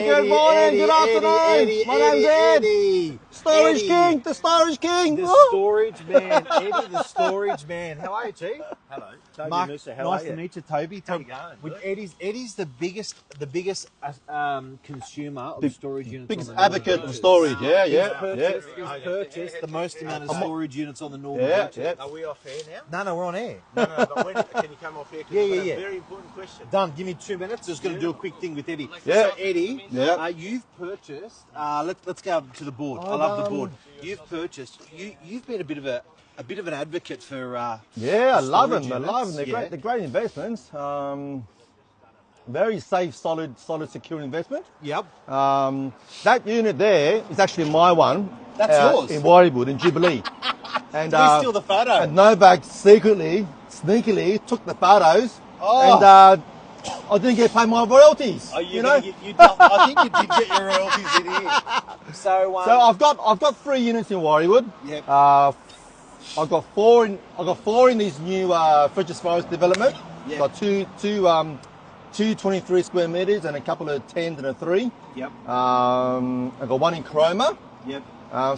Good morning, good afternoon. My name's Ed. Storage King, the Storage King. The Storage Man, Eddie, the Storage Man. How are you, G? Hello, Toby Mark, Musa, how nice are to you? meet you, Toby. How you going? With Eddie's the biggest consumer of storage units. Biggest on the Northern advocate of Beaches. storage, yeah. He's purchased the most amount of storage units on the Northern Beaches. Yeah. Are we off air now? No, we're on air. No, but when can you come off air? 'Cause Yeah, I've got yeah. a very important question. Done. Give me 2 minutes. Just going to do a quick thing with Eddie. Yeah. So, Eddie, Yeah. you've purchased. Let's go to the board. I love the board. You've purchased. You've been a bit of an advocate for. Yeah, I love storage them. I love them. units. They're great investments. Very safe, solid, secure investment. Yep. That unit there is actually my one. That's yours? In Warriewood, in Jubilee. And We steal the photo. And Novak sneakily took the photos. Oh. And I didn't get paid my royalties. Oh, you know. I think you did get your royalties in here. So So I've got 3 units in Warriewood. Yep. I've got four in this new Fridges Forest development. Yep. Got two 23 square meters and a couple of 10s and a 3. Yep. I've got one in Cromer. Yep.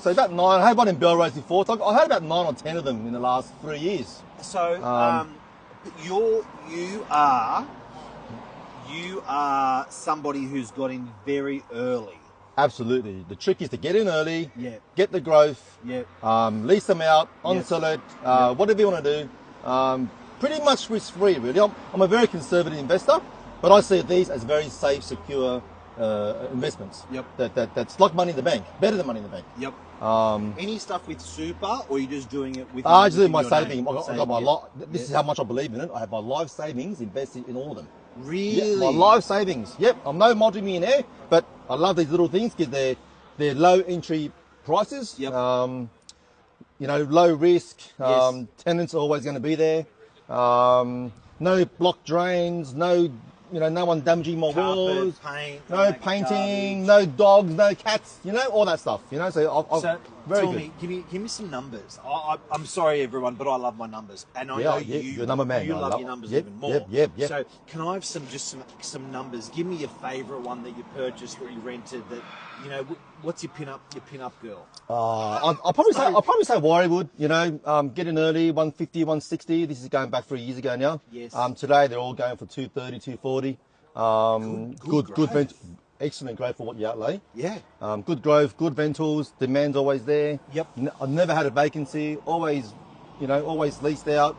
So about 9. I had one in Belrose before. So I had about 9 or 10 of them in the last 3 years. So you are somebody who's got in very early. Absolutely. The trick is to get in early, Yeah. get the growth, Yeah. lease them out, Yep. on-sell it, whatever you want to do. Pretty much risk-free, really. I'm a very conservative investor, but I see these as very safe, secure investments. Yep. That's like money in the bank, better than money in the bank. Yep. Any stuff with super, or are you just doing it with? I just do within my your saving. name? I got my This is how much I believe in it. I have my life savings invested in all of them. Really? Yeah, my life savings. Yep. I'm no multi-millionaire, but I love these little things because they're low entry prices. Yep. Low risk. Yes. Tenants are always going to be there. No block drains. No one damaging my walls. Paint, No painting. No dogs. No cats. All that stuff. So very tell good. me, give me some numbers. I'm sorry, everyone, but I love my numbers, and I Yeah, know yeah, you. you're a number man. You I love love- your numbers yep, even more. yep. So can I have some numbers? Give me your favourite one that you purchased or you rented. That what's your pin up girl? I'll probably say Warriewood. Get in early, 150, 160. This is going back 3 years ago now. Yes. Today they're all going for 230, 240. Good growth. Excellent growth for what you outlay. Yeah. Good growth, good rentals. Demand's always there. Yep. I've never had a vacancy. Always leased out.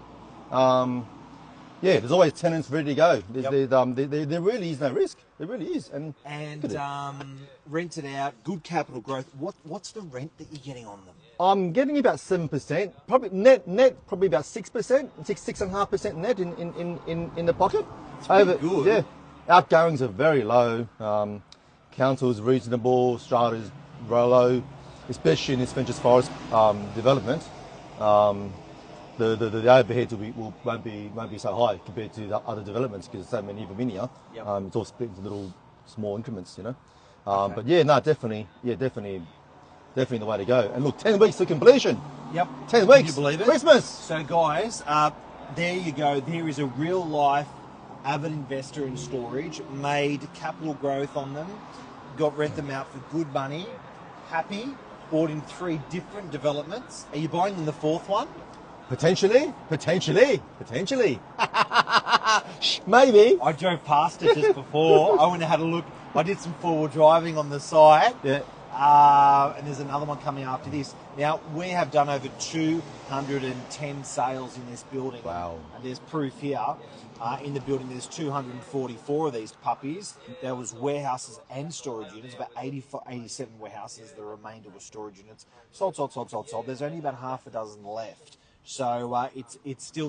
There's always tenants ready to go. There really is no risk. There really is. And rented out, good capital growth. What's the rent that you're getting on them? I'm getting about 7%, probably net, probably about 6%, 6.5% net in the pocket. It's pretty good. Yeah, outgoings are very low. Council's reasonable, strata's low, especially in this Fridges Forest development. The overheads won't be so high compared to the other developments because so many of them in here. Yep. It's all split into little small increments, Okay. But definitely the way to go. And look, 10 weeks to completion. Yep. 10 weeks. Can you believe it? Christmas. So guys, there you go. There is a real life avid investor in storage, made capital growth on them, rent them out for good money, happy, bought in 3 different developments. Are you buying in the 4th one? Potentially. Maybe. I drove past it just before. I went and had a look. I did some forward driving on the site. Yeah. And there's another one coming after this. Now, we have done over 210 sales in this building. Wow. And there's proof here. In the building, there's 244 of these puppies. There was warehouses and storage units, about 87 warehouses. The remainder were storage units. Sold. There's only about half a dozen left. So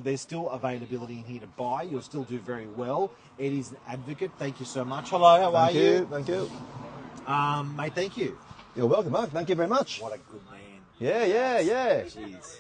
there's still availability in here to buy. You'll still do very well. Eddie's an advocate. Thank you so much. Hello, how are you? Thank you. Mate, thank you. You're welcome, Mark. Thank you very much. What a good man. Yeah. Jeez.